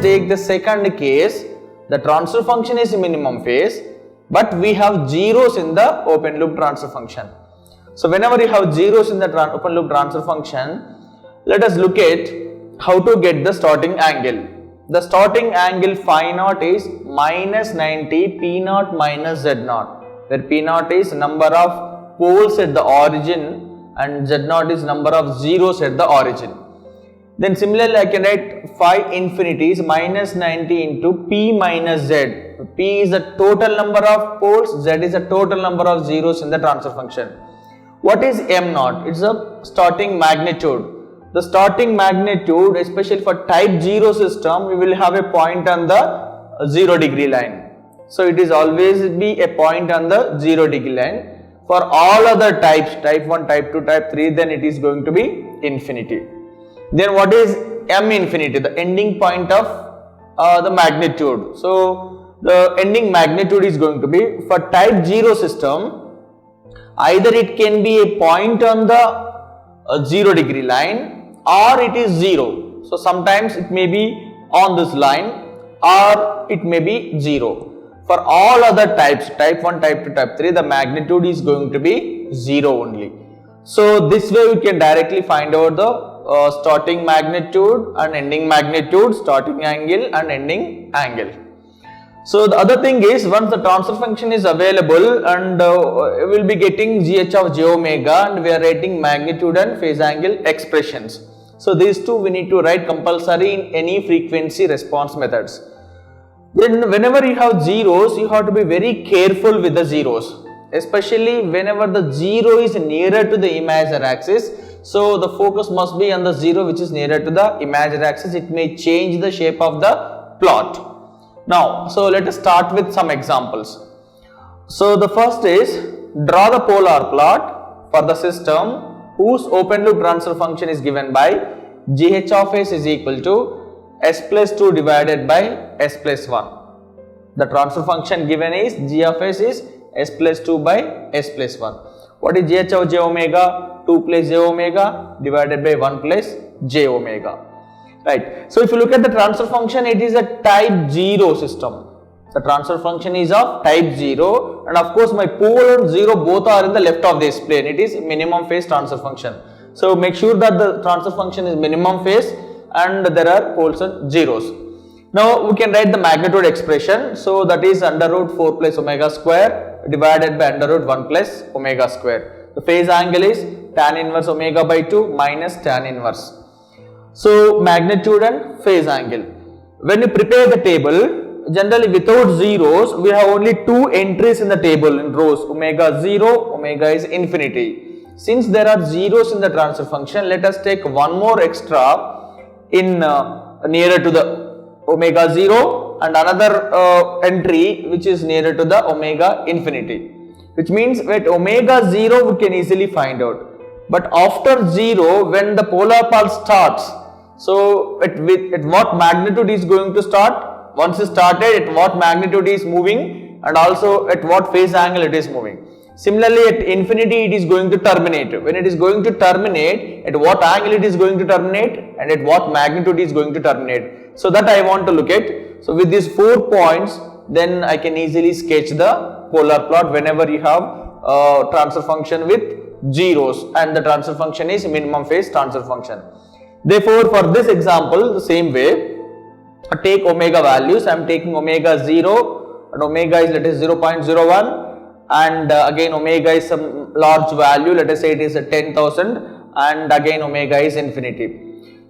take the second case. The transfer function is minimum phase, but we have zeros in the open loop transfer function. So whenever you have zeros in the open loop transfer function, let us look at how to get the starting angle. The starting angle phi naught is minus 90 p naught minus z naught, where p naught is number of poles at the origin and z naught is number of zeros at the origin. Then similarly I can write phi infinity is minus 90 into p minus z. P is the total number of poles, z is the total number of zeros in the transfer function. What is m naught? It's a starting magnitude. The starting magnitude, especially for type 0 system, we will have a point on the 0 degree line. So it is always be a point on the 0 degree line. For all other types, type 1, type 2, type 3, then it is going to be infinity. Then what is m infinity? The ending point of the magnitude. So the ending magnitude is going to be, for type 0 system, either it can be a point on the 0 degree line or it is 0. So sometimes it may be on this line or it may be 0. For all other types, type 1, type 2, type 3, the magnitude is going to be 0 only. So this way we can directly find out the starting magnitude and ending magnitude, starting angle and ending angle. So the other thing is, once the transfer function is available and we will be getting gh of j omega and we are writing magnitude and phase angle expressions. So these two we need to write compulsory in any frequency response methods. Then whenever you have zeros, you have to be very careful with the zeros, especially whenever the zero is nearer to the imaginary axis. So the focus must be on the zero which is nearer to the imaginary axis. It may change the shape of the plot. Now, so let us start with some examples. So the first is, draw the polar plot for the system whose open loop transfer function is given by gh of s is equal to s plus 2 divided by s plus 1. The transfer function given is g of s is s plus 2 by s plus 1. What is gh of j omega? 2 plus j omega divided by 1 plus j omega. Right. So if you look at the transfer function, it is a type 0 system. The transfer function is of type 0 and of course my pole and 0 both are in the left of this plane. It is minimum phase transfer function. So make sure that the transfer function is minimum phase and there are poles and zeros. Now we can write the magnitude expression. So that is under root 4 plus omega square divided by under root 1 plus omega square. The phase angle is tan inverse omega by 2 minus tan inverse. So magnitude and phase angle. When you prepare the table, generally without zeros, we have only two entries in the table in rows, omega 0, omega is infinity. Since there are zeros in the transfer function, let us take one more extra in nearer to the omega 0 and another entry which is nearer to the omega infinity. Which means at omega 0 we can easily find out. But after 0, when the polar path starts, so at what magnitude is going to start? Once it started, at what magnitude is moving and also at what phase angle it is moving. Similarly, at infinity it is going to terminate. When it is going to terminate, at what angle it is going to terminate and at what magnitude it is going to terminate. So that I want to look at. So with these 4 points, then I can easily sketch the polar plot whenever you have transfer function with zeros and the transfer function is minimum phase transfer function. Therefore, for this example, the same way, take omega values. I am taking omega 0 and omega is, let us 0.01 and again omega is some large value, let us say it is a 10,000 and again omega is infinity.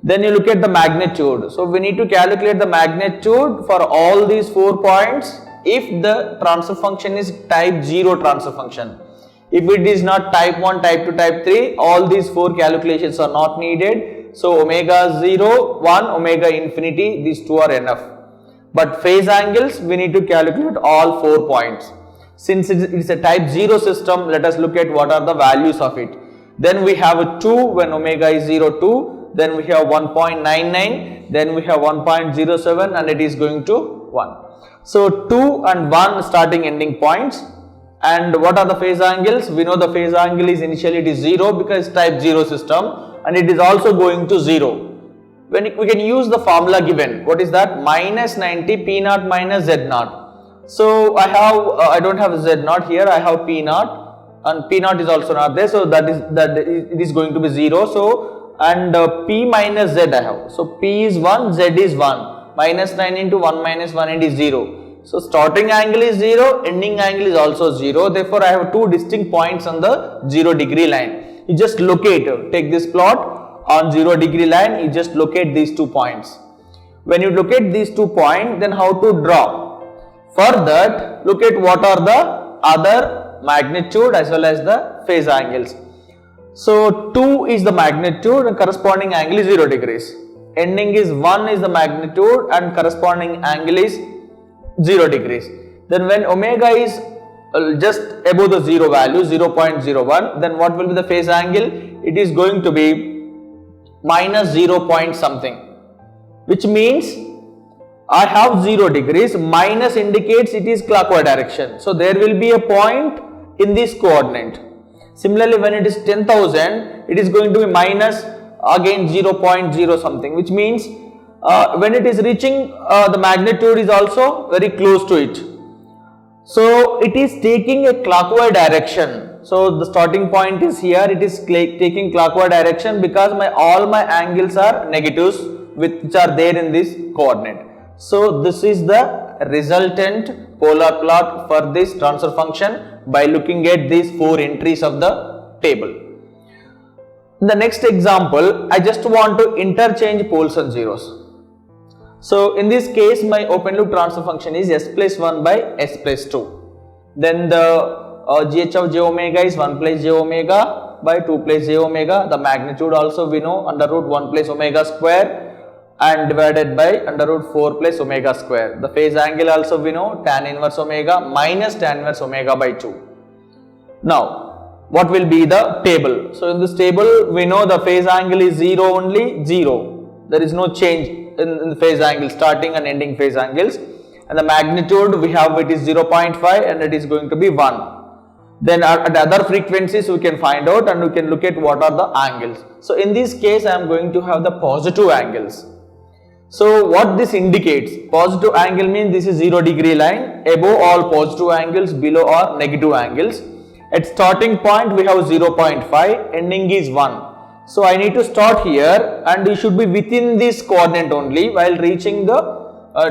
Then you look at the magnitude. So we need to calculate the magnitude for all these 4 points if the transfer function is type 0 transfer function. If it is not type 1, type 2, type 3, all these 4 calculations are not needed. So omega 0, 1, omega infinity, these 2 are enough. But phase angles, we need to calculate all 4 points. Since it is a type 0 system, let us look at what are the values of it. Then we have a 2 when omega is 0, 2. Then we have 1.99. Then we have 1.07 and it is going to 1. So 2 and 1 starting ending points. And what are the phase angles? We know the phase angle is initially it is 0 because type 0 system and it is also going to 0. we can use the formula given. What is that? Minus 90 P naught minus Z naught. So I have I don't have Z naught here, I have P naught, and P naught is also not there, so it is going to be 0. So and P minus Z I have. So P is 1, Z is 1. Minus 9 into 1 minus 1, it is 0. So starting angle is 0, ending angle is also 0. Therefore I have two distinct points on the 0 degree line. You just locate, take this plot on 0 degree line, you just locate these 2 points. When you locate these 2 points, then how to draw? For that, look at what are the other magnitude as well as the phase angles. So 2 is the magnitude and corresponding angle is 0 degrees. Ending is 1 is the magnitude and corresponding angle is 0 degrees. Then when omega is just above the 0 value, 0.01, then what will be the phase angle? It is going to be minus 0 point something, which means I have 0 degrees, minus indicates it is clockwise direction. So there will be a point in this coordinate. Similarly, when it is 10,000, it is going to be minus again 0.0 something, which means when it is reaching the magnitude is also very close to it. So it is taking a clockwise direction. So the starting point is here, it is taking clockwise direction because all my angles are negatives which are there in this coordinate. So this is the resultant polar plot for this transfer function by looking at these 4 entries of the table. In the next example, I just want to interchange poles and zeros. So in this case, my open loop transfer function is s plus 1 by s plus 2. Then the gh of j omega is 1 plus j omega by 2 plus j omega. The magnitude also we know under root 1 plus omega square and divided by under root 4 plus omega square. The phase angle also we know tan inverse omega minus tan inverse omega by 2. Now, what will be the table? So in this table, we know the phase angle is 0 only, 0. There is no change in the phase angle, starting and ending phase angles. And the magnitude we have, it is 0.5 and it is going to be 1. Then at other frequencies we can find out and we can look at what are the angles. So in this case, I am going to have the positive angles. So what this indicates? Positive angle means this is 0 degree line, above all positive angles, below are negative angles. At starting point we have 0.5, ending is 1. So I need to start here and you should be within this coordinate only while reaching the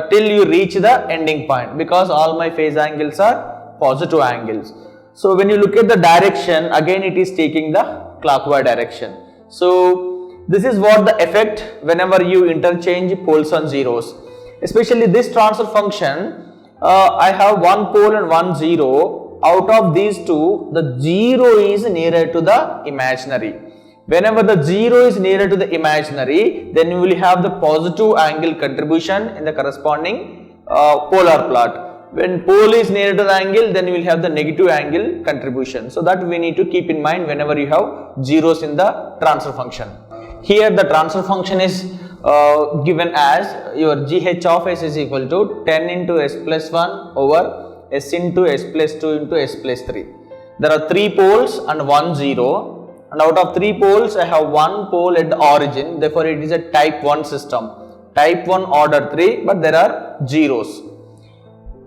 till you reach the ending point, because all my phase angles are positive angles. So when you look at the direction, again it is taking the clockwise direction. So this is what the effect whenever you interchange poles and zeros. Especially this transfer function, I have one pole and one zero. Out of these two, the zero is nearer to the imaginary. Whenever the zero is nearer to the imaginary, then you will have the positive angle contribution in the corresponding polar plot. When pole is nearer to the angle, then you will have the negative angle contribution. So that we need to keep in mind whenever you have zeros in the transfer function. Here the transfer function is given as your gh of s is equal to 10 into s plus 1 over s into s plus 2 into s plus 3. There are 3 poles and 1 zero, and out of 3 poles I have 1 pole at the origin, therefore it is a type 1 system. Type 1 order 3, but there are zeros.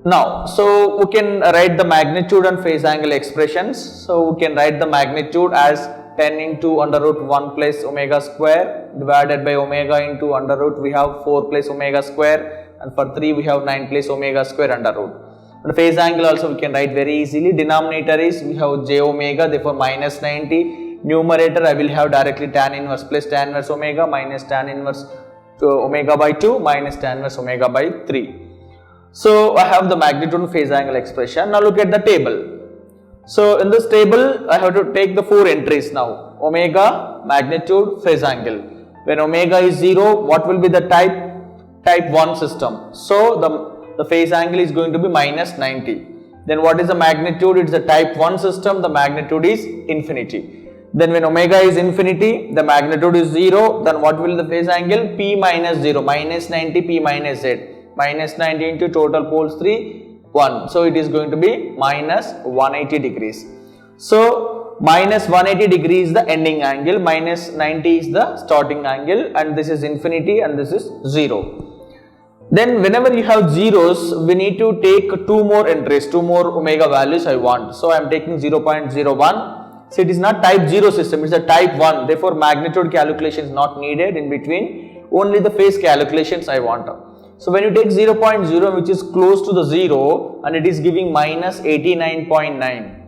Now, so we can write the magnitude and phase angle expressions. So we can write the magnitude as 10 into under root 1 plus omega square divided by omega into under root we have 4 plus omega square, and for 3 we have 9 plus omega square under root. The phase angle also we can write very easily. Denominator is we have j omega, therefore minus 90. Numerator I will have directly tan inverse plus tan inverse omega minus tan inverse omega by 2 minus tan inverse omega by 3. So I have the magnitude and phase angle expression. Now look at the table. So in this table I have to take the 4 entries now. Omega, magnitude, phase angle. When omega is 0, what will be the type 1 system? So the phase angle is going to be minus 90. Then what is the magnitude? It is a type 1 system, the magnitude is infinity. Then when omega is infinity, the magnitude is 0, then what will the phase angle? P minus 0, minus 90 P minus Z. Minus 90 into total poles 3, 1. So it is going to be minus 180 degrees. So minus 180 degree is the ending angle, minus 90 is the starting angle, and this is infinity and this is 0. Then whenever you have zeros, we need to take two more entries, two more omega values I want. So I am taking 0.01. So it is not type 0 system, it is a type 1. Therefore magnitude calculation is not needed in between, only the phase calculations I want. So when you take 0.0, which is close to the 0, and it is giving minus 89.9.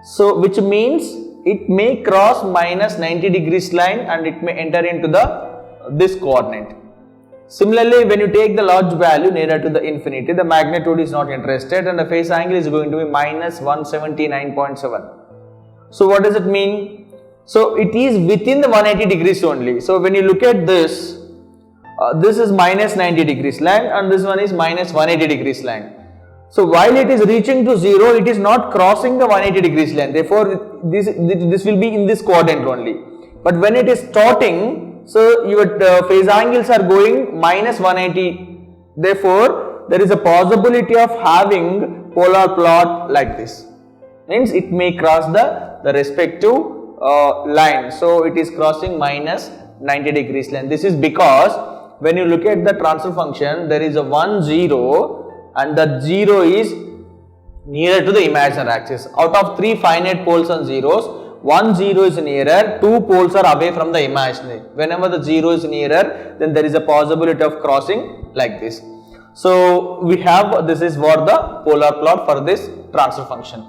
So which means it may cross minus 90 degrees line and it may enter into this coordinate. Similarly, when you take the large value nearer to the infinity, the magnitude is not interested and the phase angle is going to be minus 179.7. So what does it mean? So it is within the 180 degrees only. So when you look at this, this is minus 90 degrees line and this one is minus 180 degrees line. So while it is reaching to 0, it is not crossing the 180 degrees line. Therefore, this will be in this quadrant only. But when it is starting, so your phase angles are going minus 180. Therefore, there is a possibility of having polar plot like this. Means it may cross the respective line. So it is crossing minus 90 degrees line. This is because when you look at the transfer function, there is a 1 0 and that 0 is nearer to the imaginary axis. Out of 3 finite poles and zeros, 1 0 is nearer, 2 poles are away from the imaginary. Whenever the 0 is nearer, then there is a possibility of crossing like this. So we have, this is what the polar plot for this transfer function.